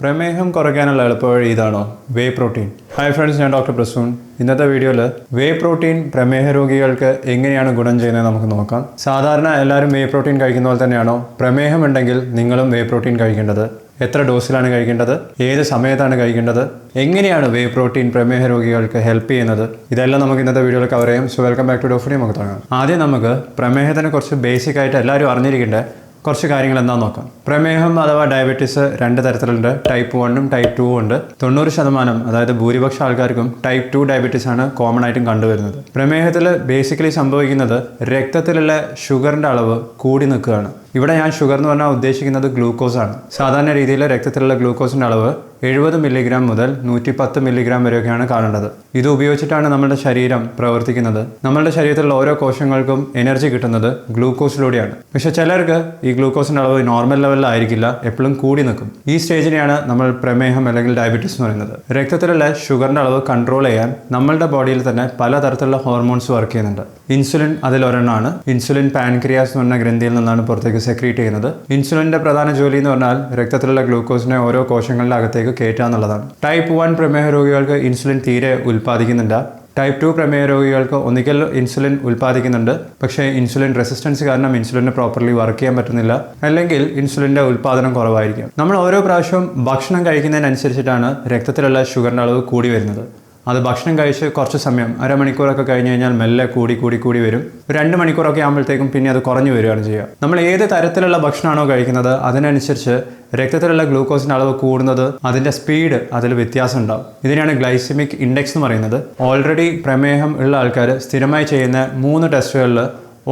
പ്രമേഹം കുറയ്ക്കാനുള്ള എളുപ്പവഴി ഇതാണോ? വേ പ്രോട്ടീൻ. ഹായ് ഫ്രണ്ട്സ്, ഞാൻ ഡോക്ടർ പ്രസൂൺ. ഇന്നത്തെ വീഡിയോയിൽ വേ പ്രോട്ടീൻ പ്രമേഹ രോഗികൾക്ക് എങ്ങനെയാണ് ഗുണം ചെയ്യുന്നത് നമുക്ക് നോക്കാം. സാധാരണ എല്ലാവരും വേ പ്രോട്ടീൻ കഴിക്കുന്ന പോലെ തന്നെയാണോ പ്രമേഹം ഉണ്ടെങ്കിൽ നിങ്ങളും വേ പ്രോട്ടീൻ കഴിക്കേണ്ടത്? എത്ര ഡോസിലാണ് കഴിക്കേണ്ടത്? ഏത് സമയത്താണ് കഴിക്കേണ്ടത്? എങ്ങനെയാണ് വേ പ്രോട്ടീൻ പ്രമേഹ രോഗികൾക്ക് ഹെൽപ്പ് ചെയ്യുന്നത്? ഇതെല്ലാം നമുക്ക് ഇന്നത്തെ വീഡിയോയിൽ കവർ ചെയ്യാം. സോ വെൽക്കം ബാക്ക് ടു ഡോഫിനി. നമുക്ക് തുടങ്ങാം. ആദ്യം നമുക്ക് പ്രമേഹത്തിനെ കുറച്ച് ബേസിക് ആയിട്ട് എല്ലാവരും അറിഞ്ഞിരിക്കേണ്ട കുറച്ച് കാര്യങ്ങൾ എന്താണെന്ന് നോക്കാം. പ്രമേഹം അഥവാ ഡയബറ്റീസ് രണ്ട് തരത്തിലുണ്ട്. ടൈപ്പ് 1ഉം ടൈപ്പ് 2ഉം ഉണ്ട്. 90% അതായത് ഭൂരിപക്ഷം ആൾക്കാർക്കും ടൈപ്പ് 2 ഡയബറ്റീസ് ആണ് കോമൺ ആയിട്ടും കണ്ടുവരുന്നത്. പ്രമേഹത്തിൽ ബേസിക്കലി സംഭവിക്കുന്നത് രക്തത്തിലുള്ള ഷുഗറിൻ്റെ അളവ് കൂടി നിൽക്കുകയാണ്. ഇവിടെ ഞാൻ ഷുഗർ എന്ന് പറഞ്ഞാൽ ഉദ്ദേശിക്കുന്നത് ഗ്ലൂക്കോസ് ആണ്. സാധാരണ രീതിയിൽ രക്തത്തിലുള്ള ഗ്ലൂക്കോസിൻ്റെ അളവ് 70 മില്ലിഗ്രാം മുതൽ 110 മില്ലിഗ്രാം വരെയൊക്കെയാണ് കാണേണ്ടത്. ഇത് ഉപയോഗിച്ചിട്ടാണ് നമ്മുടെ ശരീരം പ്രവർത്തിക്കുന്നത്. നമ്മുടെ ശരീരത്തിലുള്ള ഓരോ കോശങ്ങൾക്കും എനർജി കിട്ടുന്നത് ഗ്ലൂക്കോസിലൂടെയാണ്. പക്ഷെ ചിലർക്ക് ഈ ഗ്ലൂക്കോസിൻ്റെ അളവ് നോർമൽ ലെവലിലായിരിക്കില്ല, എപ്പോഴും കൂടി നിൽക്കും. ഈ സ്റ്റേജിനെയാണ് നമ്മൾ പ്രമേഹം അല്ലെങ്കിൽ ഡയബറ്റീസ് എന്ന് പറയുന്നത്. രക്തത്തിലുള്ള ഷുഗറിൻ്റെ അളവ് കൺട്രോൾ ചെയ്യാൻ നമ്മളുടെ ബോഡിയിൽ തന്നെ പലതരത്തിലുള്ള ഹോർമോൺസ് വർക്ക് ചെയ്യുന്നുണ്ട്. ഇൻസുലിൻ അതിലൊരെണ്ണമാണ്. ഇൻസുലിൻ പാൻക്രിയാസ് എന്ന് പറഞ്ഞ ഗ്രന്ഥിയിൽ നിന്നാണ് പുറത്തേക്ക് സെക്രീറ്റ് ചെയ്യുന്നത്. ഇൻസുലിൻ്റെ പ്രധാന ജോലി എന്ന് പറഞ്ഞാൽ രക്തത്തിലുള്ള ഗ്ലൂക്കോസിനെ ഓരോ കോശങ്ങളുടെ അകത്തേക്ക് കയറ്റുക എന്നുള്ളതാണ്. ടൈപ്പ് 1 പ്രമേഹ രോഗികൾക്ക് ഇൻസുലിൻ തീരെ ഉൽപ്പാദിക്കുന്നില്ല. ടൈപ്പ് 2 പ്രമേഹ രോഗികൾക്ക് ഒന്നിക്കൽ ഇൻസുലിൻ ഉൽപ്പാദിക്കുന്നുണ്ട്, പക്ഷേ ഇൻസുലിൻ റെസിസ്റ്റൻസ് കാരണം ഇൻസുലിന് പ്രോപ്പർലി വർക്ക് ചെയ്യാൻ പറ്റുന്നില്ല, അല്ലെങ്കിൽ ഇൻസുലിൻ്റെ ഉൽപ്പാദനം കുറവായിരിക്കും. നമ്മൾ ഓരോ പ്രാവശ്യവും ഭക്ഷണം കഴിക്കുന്നതിനനുസരിച്ചിട്ടാണ് രക്തത്തിലുള്ള ഷുഗറിൻ്റെ അളവ് കൂടി വരുന്നത്. അത് ഭക്ഷണം കഴിച്ച് കുറച്ച് സമയം, അരമണിക്കൂറൊക്കെ കഴിഞ്ഞ് കഴിഞ്ഞാൽ മെല്ലെ കൂടി വരും. 2 മണിക്കൂറൊക്കെ ആകുമ്പോഴത്തേക്കും പിന്നെ അത് കുറഞ്ഞു വരികയാണ് ചെയ്യുക. നമ്മൾ ഏത് തരത്തിലുള്ള ഭക്ഷണമാണോ കഴിക്കുന്നത് അതിനനുസരിച്ച് രക്തത്തിലുള്ള ഗ്ലൂക്കോസിൻ്റെ അളവ് കൂടുന്നത്, അതിൻ്റെ സ്പീഡ് അതിൽ വ്യത്യാസം ഉണ്ടാവും. ഇതിനെയാണ് ഗ്ലൈസമിക് ഇൻഡെക്സ് എന്ന് പറയുന്നത്. ഓൾറെഡി പ്രമേഹം ഉള്ള ആൾക്കാർ സ്ഥിരമായി ചെയ്യുന്ന 3 ടെസ്റ്റുകളിൽ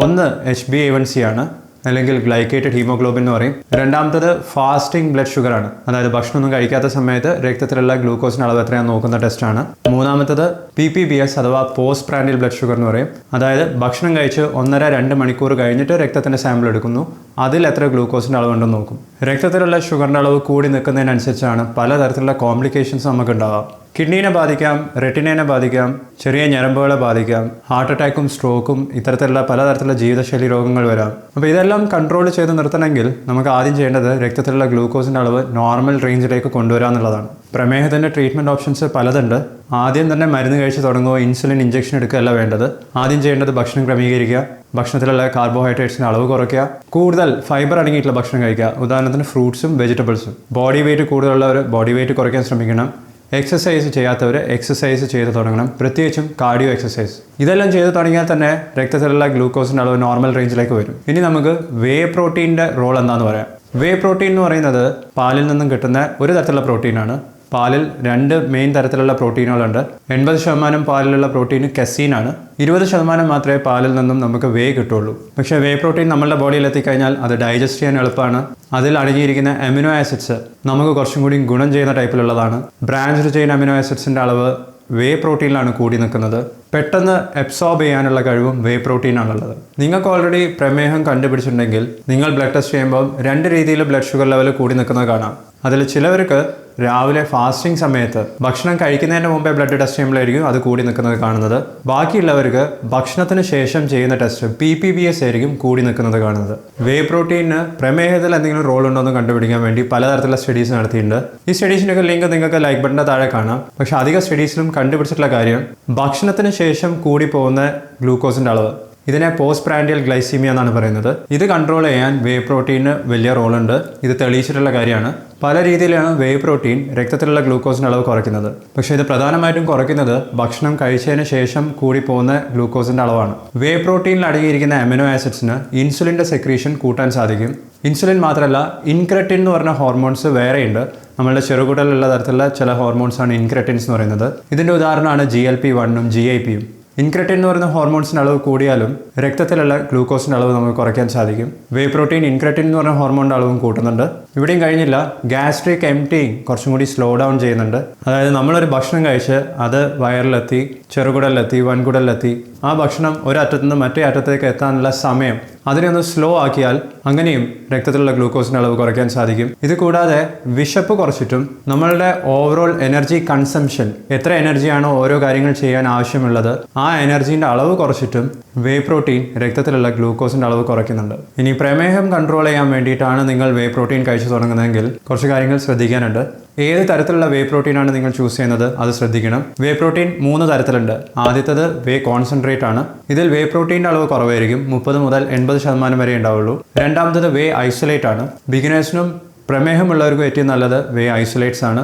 ഒന്ന് HbA1c ആണ്, അല്ലെങ്കിൽ ഗ്ലൈക്കേറ്റഡ് ഹീമോഗ്ലോബിൻ എന്ന് പറയും. രണ്ടാമത്തത് ഫാസ്റ്റിംഗ് ബ്ലഡ് ഷുഗർ ആണ്, അതായത് ഭക്ഷണമൊന്നും കഴിക്കാത്ത സമയത്ത് രക്തത്തിലുള്ള ഗ്ലൂക്കോസിൻ്റെ അളവ് എത്രയാണെന്ന് നോക്കുന്ന ടെസ്റ്റാണ്. മൂന്നാമത്തത് PPBS അഥവാ പോസ്റ്റ് പ്രാൻഡിയൽ ബ്ലഡ് ഷുഗർ എന്ന് പറയും. അതായത് ഭക്ഷണം കഴിച്ച് 1.5-2 മണിക്കൂർ കഴിഞ്ഞിട്ട് രക്തത്തിൻ്റെ സാമ്പിൾ എടുക്കുന്നു, അതിൽ എത്ര ഗ്ലൂക്കോസിൻ്റെ അളവുണ്ടെന്ന് നോക്കും. രക്തത്തിലുള്ള ഷുഗറിൻ്റെ അളവ് കൂടി നിൽക്കുന്നതിനനുസരിച്ചാണ് പലതരത്തിലുള്ള കോംപ്ലിക്കേഷൻസ് നമുക്ക് ഉണ്ടാവാം. കിഡ്നീനെ ബാധിക്കാം, റെറ്റിനേനെ ബാധിക്കാം, ചെറിയ ഞരമ്പുകളെ ബാധിക്കാം, ഹാർട്ട് അറ്റാക്കും സ്ട്രോക്കും ഇത്തരത്തിലുള്ള പലതരത്തിലുള്ള ജീവിതശൈലി രോഗങ്ങൾ വരാം. അപ്പോൾ ഇതെല്ലാം കൺട്രോൾ ചെയ്ത് നിർത്തണമെങ്കിൽ നമുക്ക് ആദ്യം ചെയ്യേണ്ടത് രക്തത്തിലുള്ള ഗ്ലൂക്കോസിൻ്റെ അളവ് നോർമൽ റേഞ്ചിലേക്ക് കൊണ്ടുവരിക എന്നുള്ളതാണ്. പ്രമേഹത്തിൻ്റെ ട്രീറ്റ്മെൻറ്റ് ഓപ്ഷൻസ് പലതുണ്ട്. ആദ്യം തന്നെ മരുന്ന് കഴിച്ച് തുടങ്ങുമ്പോൾ ഇൻസുലിൻ ഇഞ്ചക്ഷൻ എടുക്കുകയല്ല വേണ്ടത്. ആദ്യം ചെയ്യേണ്ടത് ഭക്ഷണം ക്രമീകരിക്കുക, ഭക്ഷണത്തിലുള്ള കാർബോഹൈഡ്രേറ്റ്സിൻ്റെ അളവ് കുറയ്ക്കുക, കൂടുതൽ ഫൈബർ അടങ്ങിയിട്ടുള്ള ഭക്ഷണം കഴിക്കുക. ഉദാഹരണത്തിന് ഫ്രൂട്ട്സും വെജിറ്റബിൾസും. ബോഡി വെയിറ്റ് കൂടുതലുള്ളവർ ബോഡി വെയിറ്റ് കുറയ്ക്കാൻ ശ്രമിക്കണം. എക്സസൈസ് ചെയ്യാത്തവർ എക്സസൈസ് ചെയ്ത് തുടങ്ങണം, പ്രത്യേകിച്ചും കാർഡിയോ എക്സസൈസ്. ഇതെല്ലാം ചെയ്ത് തുടങ്ങിയാൽ തന്നെ രക്തത്തിലുള്ള ഗ്ലൂക്കോസിൻ്റെ അളവ് നോർമൽ റേഞ്ചിലേക്ക് വരും. ഇനി നമുക്ക് വേ പ്രോട്ടീൻ്റെ റോൾ എന്താണെന്ന് പറയാം. വേ പ്രോട്ടീൻ എന്ന് പറയുന്നത് പാലിൽ നിന്നും കിട്ടുന്ന ഒരു തരത്തിലുള്ള പ്രോട്ടീനാണ്. പാലിൽ 2 മെയിൻ തരത്തിലുള്ള പ്രോട്ടീനുകളുണ്ട്. 80% പാലിലുള്ള പ്രോട്ടീൻ കെസീനാണ്. 20% മാത്രമേ പാലിൽ നിന്നും നമുക്ക് വേ കിട്ടുള്ളൂ. പക്ഷേ വേ പ്രോട്ടീൻ നമ്മളുടെ ബോഡിയിൽ എത്തിക്കഴിഞ്ഞാൽ അത് ഡൈജസ്റ്റ് ചെയ്യാൻ എളുപ്പമാണ്. അതിൽ അടങ്ങിയിരിക്കുന്ന അമിനോ ആസിഡ്സ് നമുക്ക് കുറച്ചും കൂടി ഗുണം ചെയ്യുന്ന ടൈപ്പിലുള്ളതാണ്. ബ്രാഞ്ച്ഡ് ചെയിൻ അമിനോ ആസിഡ്സിൻ്റെ അളവ് വേ പ്രോട്ടീനിലാണ് കൂടി നിൽക്കുന്നത്. പെട്ടെന്ന് അബ്സോർബ് ചെയ്യാനുള്ള കഴിവും വേ പ്രോട്ടീനാണുള്ളത്. നിങ്ങൾക്ക് ഓൾറെഡി പ്രമേഹം കണ്ടുപിടിച്ചിട്ടുണ്ടെങ്കിൽ നിങ്ങൾ ബ്ലഡ് ടെസ്റ്റ് ചെയ്യുമ്പോൾ 2 രീതിയിൽ ബ്ലഡ് ഷുഗർ ലെവൽ കൂടി നിൽക്കുന്നത് കാണാം. അതിൽ ചിലവർക്ക് രാവിലെ ഫാസ്റ്റിംഗ് സമയത്ത് ഭക്ഷണം കഴിക്കുന്നതിന് മുമ്പേ ബ്ലഡ് ടെസ്റ്റ് ചെയ്യുമ്പോഴായിരിക്കും അത് കൂടി നിൽക്കുന്നത് കാണുന്നത്. ബാക്കിയുള്ളവർക്ക് ഭക്ഷണത്തിന് ശേഷം ചെയ്യുന്ന ടെസ്റ്റ് PPBS ആയിരിക്കും കൂടി നിൽക്കുന്നത് കാണുന്നത്. വേ പ്രോട്ടീന് പ്രമേഹത്തിൽ എന്തെങ്കിലും റോൾ ഉണ്ടോ എന്ന് കണ്ടുപിടിക്കാൻ വേണ്ടി പലതരത്തിലുള്ള സ്റ്റഡീസ് നടത്തിയിട്ടുണ്ട്. ഈ സ്റ്റഡീസിൻ്റെയൊക്കെ ലിങ്ക് നിങ്ങൾക്ക് ലൈക്ക് ബട്ടൻ്റെ താഴെ കാണാം. പക്ഷേ അധിക സ്റ്റഡീസിലും കണ്ടുപിടിച്ചിട്ടുള്ള കാര്യം ഭക്ഷണത്തിന് ശേഷം കൂടി പോകുന്ന ഗ്ലൂക്കോസിൻ്റെ അളവ്, ഇതിനെ പോസ്റ്റ് പ്രാൻഡിയൽ ഗ്ലൈസീമിയ എന്നാണ് പറയുന്നത്. ഇത് കൺട്രോൾ ചെയ്യാൻ വേ പ്രോട്ടീന് വലിയ റോളുണ്ട്. ഇത് തെളിയിച്ചിട്ടുള്ള കാര്യമാണ്. പല രീതിയിലാണ് വേ പ്രോട്ടീൻ രക്തത്തിലുള്ള ഗ്ലൂക്കോസിൻ്റെ അളവ് കുറയ്ക്കുന്നത്. പക്ഷേ ഇത് പ്രധാനമായിട്ടും കുറയ്ക്കുന്നത് ഭക്ഷണം കഴിച്ചതിന് ശേഷം കൂടി പോകുന്ന ഗ്ലൂക്കോസിൻ്റെ അളവാണ്. വേ പ്രോട്ടീനിൽ അടങ്ങിയിരിക്കുന്ന അമിനോ ആസിഡ്സിന് ഇൻസുലിൻ്റെ സെക്രീഷൻ കൂട്ടാൻ സാധിക്കും. ഇൻസുലിൻ മാത്രമല്ല, ഇൻക്രെറ്റിൻ എന്ന് പറഞ്ഞ ഹോർമോൺസ് വേറെയുണ്ട്. നമ്മളുടെ ചെറുകുടലുള്ള തരത്തിലുള്ള ചില ഹോർമോൺസാണ് ഇൻക്രെറ്റിൻസ് എന്ന് പറയുന്നത്. ഇതിൻ്റെ ഉദാഹരണമാണ് GLP-1ഉം GIPയും. ഇൻക്രെറ്റിൻ എന്ന് പറയുന്ന ഹോർമോൺസിൻ്റെ അളവ് കൂടിയാലും രക്തത്തിലുള്ള ഗ്ലൂക്കോസിൻ്റെ അളവ് നമുക്ക് കുറയ്ക്കാൻ സാധിക്കും. വേ പ്രോട്ടീൻ ഇൻക്രെറ്റിൻ എന്ന് പറഞ്ഞ ഹോർമോണിൻ്റെ അളവും കൂട്ടുന്നുണ്ട്. ഇവിടെയും കഴിഞ്ഞില്ല, ഗ്യാസ്ട്രിക് എംപ്റ്റിങ് കുറച്ചും കൂടി സ്ലോ ഡൗൺ ചെയ്യുന്നുണ്ട്. അതായത് നമ്മളൊരു ഭക്ഷണം കഴിച്ച് അത് വയറിലെത്തി, ചെറുകുടലിലെത്തി, വൻകുടലിലെത്തി, ആ ഭക്ഷണം ഒരറ്റത്തു നിന്ന് മറ്റേ അറ്റത്തേക്ക് എത്താനുള്ള സമയം അതിനെ ഒന്ന് സ്ലോ ആക്കിയാൽ അങ്ങനെയും രക്തത്തിലുള്ള ഗ്ലൂക്കോസിൻ്റെ അളവ് കുറയ്ക്കാൻ സാധിക്കും. ഇത് കൂടാതെ വിശപ്പ് കുറച്ചിട്ടും നമ്മളുടെ ഓവറോൾ എനർജി കൺസംഷൻ, എത്ര എനർജിയാണോ ഓരോ കാര്യങ്ങൾ ചെയ്യാൻ ആവശ്യമുള്ളത്, ആ എനർജീൻ്റെ അളവ് കുറച്ചിട്ടും വേ പ്രോട്ടീൻ രക്തത്തിലുള്ള ഗ്ലൂക്കോസിൻ്റെ അളവ് കുറയ്ക്കുന്നുണ്ട്. ഇനി പ്രമേഹം കൺട്രോൾ ചെയ്യാൻ വേണ്ടിയിട്ടാണ് നിങ്ങൾ വേ പ്രോട്ടീൻ കഴിച്ചു തുടങ്ങുന്നതെങ്കിൽ കുറച്ച് കാര്യങ്ങൾ ശ്രദ്ധിക്കാനുണ്ട്. ഏത് തരത്തിലുള്ള വേ പ്രോട്ടീനാണ് നിങ്ങൾ ചൂസ് ചെയ്യുന്നത് അത് ശ്രദ്ധിക്കണം. വേ പ്രോട്ടീൻ 3 തരത്തിലുണ്ട്. ആദ്യത്തേത് വേ കോൺസെൻട്രേറ്റ് ആണ്. ഇതിൽ വേ പ്രോട്ടീൻ്റെ അളവ് കുറവായിരിക്കും, 30 മുതൽ 80% വരെ ഉണ്ടാവുള്ളൂ. രണ്ടാമത്തേത് വേ ഐസൊലേറ്റ് ആണ്. ബിഗിനേഴ്സിനും പ്രമേഹമുള്ളവർക്കും ഏറ്റവും നല്ലത് വേ ഐസൊലേറ്റ്സ് ആണ്.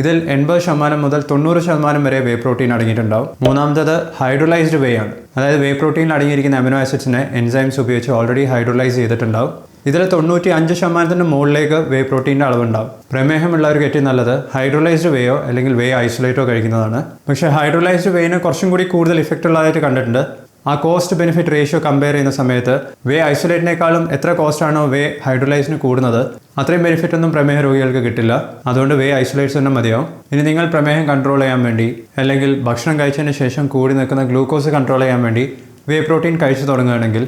ഇതിൽ 80% മുതൽ 90% വരെ വേ പ്രോട്ടീൻ അടങ്ങിയിട്ടുണ്ടാവും. മൂന്നാമത്തേത് ഹൈഡ്രോലൈസ്ഡ് വേ ആണ്. അതായത് വേ പ്രോട്ടീനിൽ അടങ്ങിയിരിക്കുന്ന അമിനോ ആസിഡ്സിനെ എൻസൈംസ് ഉപയോഗിച്ച് ഓൾറെഡി ഹൈഡ്രോലൈസ് ചെയ്തിട്ടുണ്ടാവും. ഇതിൽ 95% മുകളിലേക്ക് വേ പ്രോട്ടീൻ്റെ അളവുണ്ടാവും. പ്രമേഹമുള്ളവർക്ക് ഏറ്റവും നല്ലത് ഹൈഡ്രോലൈസ്ഡ് വേയോ അല്ലെങ്കിൽ വേ ഐസൊലേറ്റോ കഴിക്കുന്നതാണ്. പക്ഷേ ഹൈഡ്രോലൈസ്ഡ് വേയിന് കുറച്ചും കൂടി കൂടുതൽ ഇഫക്റ്റ് ഉള്ളതായിട്ട് കണ്ടിട്ടുണ്ട്. ആ കോസ്റ്റ് ബെനിഫിറ്റ് റേഷ്യോ കമ്പയർ ചെയ്യുന്ന സമയത്ത് വേ ഐസൊലേറ്റിനേക്കാളും എത്ര കോസ്റ്റാണോ വേ ഹൈഡ്രോലൈസിന് കൂടുന്നത് അത്രയും ബെനിഫിറ്റ് ഒന്നും പ്രമേഹ രോഗികൾക്ക് കിട്ടില്ല. അതുകൊണ്ട് വേ ഐസൊലേറ്റ്സ് തന്നെ മതിയാവും. ഇനി നിങ്ങൾ പ്രമേഹം കൺട്രോൾ ചെയ്യാൻ വേണ്ടി അല്ലെങ്കിൽ ഭക്ഷണം കഴിച്ചതിന് ശേഷം കൂടി നിൽക്കുന്ന ഗ്ലൂക്കോസ് കൺട്രോൾ ചെയ്യാൻ വേണ്ടി വേ പ്രോട്ടീൻ കഴിച്ചു തുടങ്ങുകയാണെങ്കിൽ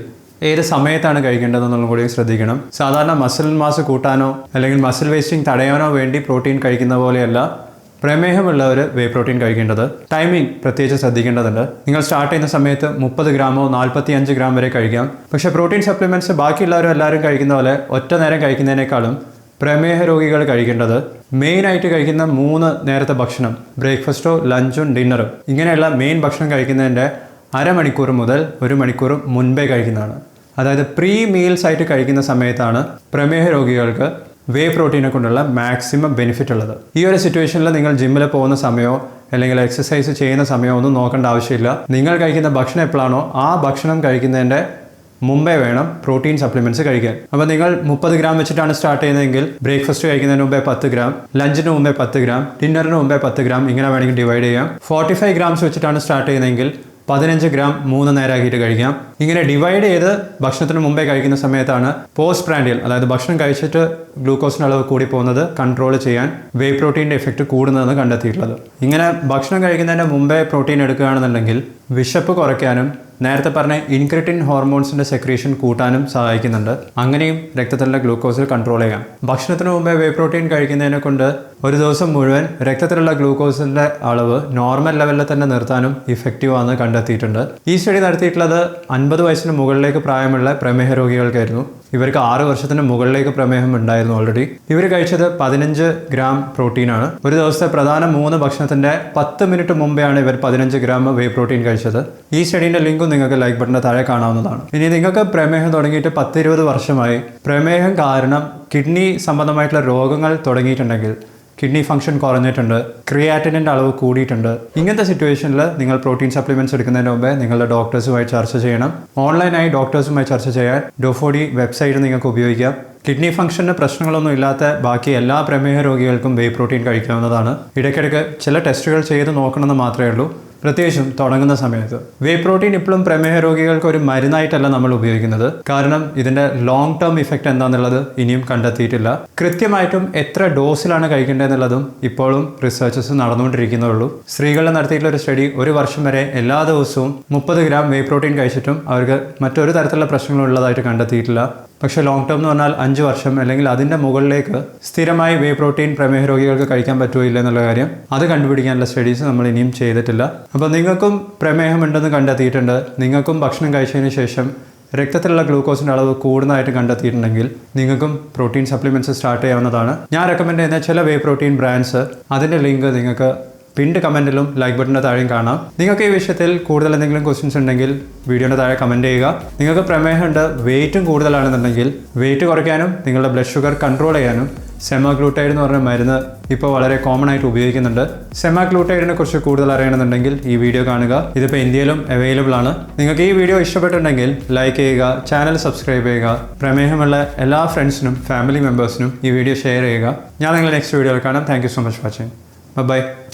ഏത് സമയത്താണ് കഴിക്കേണ്ടതെന്നുള്ളത് കൂടി ശ്രദ്ധിക്കണം. സാധാരണ മസിൽ മാസ് കൂട്ടാനോ അല്ലെങ്കിൽ മസിൽ വേസ്റ്റിംഗ് തടയാനോ വേണ്ടി പ്രോട്ടീൻ കഴിക്കുന്ന പോലെയല്ല പ്രമേഹമുള്ളവർ വേ പ്രോട്ടീൻ കഴിക്കേണ്ടത്. ടൈമിംഗ് പ്രത്യേകിച്ച് ശ്രദ്ധിക്കേണ്ടതുണ്ട്. നിങ്ങൾ സ്റ്റാർട്ട് ചെയ്യുന്ന സമയത്ത് 30 ഗ്രാമോ 45 ഗ്രാം വരെ കഴിക്കാം. പക്ഷേ പ്രോട്ടീൻ സപ്ലിമെൻറ്റ്സ് ബാക്കിയുള്ളവരും എല്ലാവരും കഴിക്കുന്ന പോലെ ഒറ്റ നേരം കഴിക്കുന്നതിനേക്കാളും പ്രമേഹ രോഗികൾ കഴിക്കേണ്ടത് മെയിനായിട്ട് കഴിക്കുന്ന 3 നേരത്തെ ഭക്ഷണം, ബ്രേക്ക്ഫാസ്റ്റോ ലഞ്ചും ഡിന്നറും, ഇങ്ങനെയുള്ള മെയിൻ ഭക്ഷണം കഴിക്കുന്നതിൻ്റെ അരമണിക്കൂർ മുതൽ 1 മണിക്കൂർ മുൻപേ കഴിക്കുന്നതാണ്. അതായത് പ്രീ മീൽസ് ആയിട്ട് കഴിക്കുന്ന സമയത്താണ് പ്രമേഹ രോഗികൾക്ക് വേ പ്രോട്ടീനെ കൊണ്ടുള്ള മാക്സിമം ബെനിഫിറ്റ് ഉള്ളത്. ഈ ഒരു സിറ്റുവേഷനിൽ നിങ്ങൾ ജിമ്മിൽ പോകുന്ന സമയമോ അല്ലെങ്കിൽ എക്സസൈസ് ചെയ്യുന്ന സമയമോ ഒന്നും നോക്കേണ്ട ആവശ്യമില്ല. നിങ്ങൾ കഴിക്കുന്ന ഭക്ഷണം എപ്പോഴാണോ ആ ഭക്ഷണം കഴിക്കുന്നതിൻ്റെ മുമ്പേ വേണം പ്രോട്ടീൻ സപ്ലിമെൻറ്റ്സ് കഴിക്കാൻ. അപ്പോൾ നിങ്ങൾ 30 ഗ്രാം വെച്ചിട്ടാണ് സ്റ്റാർട്ട് ചെയ്യുന്നതെങ്കിൽ ബ്രേക്ക്ഫാസ്റ്റ് കഴിക്കുന്നതിന് മുമ്പേ 10 ഗ്രാം, ലഞ്ചിന് മുമ്പേ 10 ഗ്രാം, ഡിന്നറിന് മുമ്പേ 10 ഗ്രാം, ഇങ്ങനെ വേണമെങ്കിൽ ഡിവൈഡ് ചെയ്യാം. 45 ഗ്രാംസ് വെച്ചിട്ടാണ് സ്റ്റാർട്ട് ചെയ്യുന്നതെങ്കിൽ 15 ഗ്രാം 3 നേരമാക്കിയിട്ട് കഴിക്കാം. ഇങ്ങനെ ഡിവൈഡ് ചെയ്ത് ഭക്ഷണത്തിന് മുമ്പേ കഴിക്കുന്ന സമയത്താണ് പോസ്റ്റ് പ്രാൻഡിയൽ, അതായത് ഭക്ഷണം കഴിച്ചിട്ട് ഗ്ലൂക്കോസിൻ്റെ അളവ് കൂടി പോകുന്നത് കൺട്രോൾ ചെയ്യാൻ വേ പ്രോട്ടീൻ്റെ എഫക്റ്റ് കൂടുന്നതെന്ന് കണ്ടെത്തിയിട്ടുള്ളത്. ഇങ്ങനെ ഭക്ഷണം കഴിക്കുന്നതിൻ്റെ മുമ്പേ പ്രോട്ടീൻ എടുക്കുകയാണെന്നുണ്ടെങ്കിൽ വിശപ്പ് കുറയ്ക്കാനും നേരത്തെ പറഞ്ഞ ഇൻക്രിറ്റിൻ ഹോർമോൺസിൻ്റെ സെക്രീഷൻ കൂട്ടാനും സഹായിക്കുന്നുണ്ട്. അങ്ങനെയും രക്തത്തിലുള്ള ഗ്ലൂക്കോസിൽ കൺട്രോൾ ചെയ്യാം. ഭക്ഷണത്തിന് മുമ്പേ വേ പ്രോട്ടീൻ കഴിക്കുന്നതിനെ കൊണ്ട് ഒരു ദിവസം മുഴുവൻ രക്തത്തിലുള്ള ഗ്ലൂക്കോസിൻ്റെ അളവ് നോർമൽ ലെവലിൽ തന്നെ നിർത്താനും ഇഫക്റ്റീവ് ആണെന്ന് കണ്ടെത്തിയിട്ടുണ്ട്. ഈ സ്റ്റഡി നടത്തിയിട്ടുള്ളത് 50 വയസ്സിന് മുകളിലേക്ക് പ്രായമുള്ള പ്രമേഹ രോഗികൾക്കായിരുന്നു. ഇവർക്ക് 6 വർഷത്തിന് മുകളിലേക്ക് പ്രമേഹം ഉണ്ടായിരുന്നു ഓൾറെഡി. ഇവർ കഴിച്ചത് 15 ഗ്രാം പ്രോട്ടീനാണ്. ഒരു ദിവസത്തെ പ്രധാന 3 ഭക്ഷണത്തിൻ്റെ 10 മിനിറ്റ് മുമ്പെയാണ് ഇവർ 15 ഗ്രാം വേ പ്രോട്ടീൻ കഴിച്ചത്. ഈ സ്റ്റഡീൻ്റെ ലിങ്കും നിങ്ങൾക്ക് ലൈക്ക് ബട്ടൻ്റെ താഴെ കാണാവുന്നതാണ്. ഇനി നിങ്ങൾക്ക് പ്രമേഹം തുടങ്ങിയിട്ട് 10-20 വർഷമായി പ്രമേഹം കാരണം കിഡ്നി സംബന്ധമായിട്ടുള്ള രോഗങ്ങൾ തുടങ്ങിയിട്ടുണ്ടെങ്കിൽ, കിഡ്നി ഫംഗ്ഷൻ കുറഞ്ഞിട്ടുണ്ട്, ക്രിയാറ്റിനിൻ്റെ അളവ് കൂടിയിട്ടുണ്ട്, ഇങ്ങനത്തെ സിറ്റുവേഷനിൽ നിങ്ങൾ പ്രോട്ടീൻ സപ്ലിമെൻറ്റ്സ് എടുക്കുന്നതിന് മുമ്പേ നിങ്ങളുടെ ഡോക്ടേഴ്സുമായി ചർച്ച ചെയ്യണം. ഓൺലൈനായി ഡോക്ടേഴ്സുമായി ചർച്ച ചെയ്യാൻ ഡോഫോഡി വെബ്സൈറ്റ് നിങ്ങൾക്ക് ഉപയോഗിക്കാം. കിഡ്നി ഫംഗ്ഷന് പ്രശ്നങ്ങളൊന്നും ഇല്ലാത്ത ബാക്കി എല്ലാ പ്രമേഹ രോഗികൾക്കും വേ പ്രോട്ടീൻ കഴിക്കാവുന്നതാണ്. ഇടയ്ക്കിടയ്ക്ക് ചില ടെസ്റ്റുകൾ ചെയ്ത് നോക്കണമെന്ന് മാത്രമേ ഉള്ളൂ, പ്രത്യേകിച്ചും തുടങ്ങുന്ന സമയത്ത്. വേ പ്രോട്ടീൻ ഇപ്പോഴും പ്രമേഹ രോഗികൾക്ക് ഒരു മരുന്നായിട്ടല്ല നമ്മൾ ഉപയോഗിക്കുന്നത്. കാരണം ഇതിൻ്റെ ലോങ് ടേം ഇഫക്റ്റ് എന്താണെന്നുള്ളത് ഇനിയും കണ്ടെത്തിയിട്ടില്ല. കൃത്യമായിട്ടും എത്ര ഡോസിലാണ് കഴിക്കേണ്ടതെന്നുള്ളതും ഇപ്പോഴും റിസർച്ചസ് നടന്നുകൊണ്ടിരിക്കുന്നുള്ളൂ. സ്ത്രീകളിൽ നടത്തിയിട്ടുള്ള ഒരു സ്റ്റഡി 1 വർഷം വരെ എല്ലാ ദിവസവും 30 ഗ്രാം വേ പ്രോട്ടീൻ കഴിച്ചിട്ടും അവർക്ക് മറ്റൊരു തരത്തിലുള്ള പ്രശ്നങ്ങളുള്ളതായിട്ട് കണ്ടെത്തിയിട്ടില്ല. പക്ഷേ ലോങ് ടേം എന്ന് പറഞ്ഞാൽ 5 വർഷം അല്ലെങ്കിൽ അതിൻ്റെ മുകളിലേക്ക് സ്ഥിരമായി വേ പ്രോട്ടീൻ പ്രമേഹ രോഗികൾക്ക് കഴിക്കാൻ പറ്റുമോ ഇല്ല എന്നുള്ള കാര്യം അത് കണ്ടുപിടിക്കാനുള്ള സ്റ്റഡീസ് നമ്മൾ ഇനിയും ചെയ്തിട്ടില്ല. അപ്പോൾ നിങ്ങൾക്കും പ്രമേഹമുണ്ടെന്ന് കണ്ടെത്തിയിട്ടുണ്ട്, നിങ്ങൾക്കും ഭക്ഷണം കഴിച്ചതിന് ശേഷം രക്തത്തിലുള്ള ഗ്ലൂക്കോസിൻ്റെ അളവ് കൂടുന്നതായിട്ട് കണ്ടെത്തിയിട്ടുണ്ടെങ്കിൽ നിങ്ങൾക്കും പ്രോട്ടീൻ സപ്ലിമെൻറ്റ്സ് സ്റ്റാർട്ട് ചെയ്യാവുന്നതാണ്. ഞാൻ റെക്കമെൻഡ് ചെയ്യുന്ന ചില വേ പ്രോട്ടീൻ ബ്രാൻഡ്സ്, അതിൻ്റെ ലിങ്ക് നിങ്ങൾക്ക് പിൻഡ് കമൻറ്റിലും ലൈക്ക് ബട്ടൻ്റെ താഴെയും കാണാം. നിങ്ങൾക്ക് ഈ വിഷയത്തിൽ കൂടുതൽ എന്തെങ്കിലും ക്വസ്റ്റ്യൻസ് ഉണ്ടെങ്കിൽ വീഡിയോയുടെ താഴെ കമൻറ്റ് ചെയ്യുക. നിങ്ങൾക്ക് പ്രമേഹമുണ്ട്, വെയിറ്റും കൂടുതലാണെന്നുണ്ടെങ്കിൽ വെയിറ്റ് കുറയ്ക്കാനും നിങ്ങളുടെ ബ്ലഡ് ഷുഗർ കൺട്രോൾ ചെയ്യാനും സെമാഗ്ലൂട്ടൈഡ് എന്ന് പറഞ്ഞ മരുന്ന് ഇപ്പോൾ വളരെ കോമൺ ആയിട്ട് ഉപയോഗിക്കുന്നുണ്ട്. സെമാഗ്ലൂട്ടൈഡിനെ കുറിച്ച് കൂടുതൽ അറിയണമെന്നുണ്ടെങ്കിൽ ഈ വീഡിയോ കാണുക. ഇതിപ്പോൾ ഇന്ത്യയിലും അവൈലബിൾ ആണ്. നിങ്ങൾക്ക് ഈ വീഡിയോ ഇഷ്ടപ്പെട്ടിട്ടുണ്ടെങ്കിൽ ലൈക്ക് ചെയ്യുക, ചാനൽ സബ്സ്ക്രൈബ് ചെയ്യുക. പ്രമേഹമുള്ള എല്ലാ ഫ്രണ്ട്സിനും ഫാമിലി മെമ്പേഴ്സിനും ഈ വീഡിയോ ഷെയർ ചെയ്യുക. ഞാൻ നിങ്ങളെ നെക്സ്റ്റ് വീഡിയോയിൽ കാണാം. Thank you so much watching. By.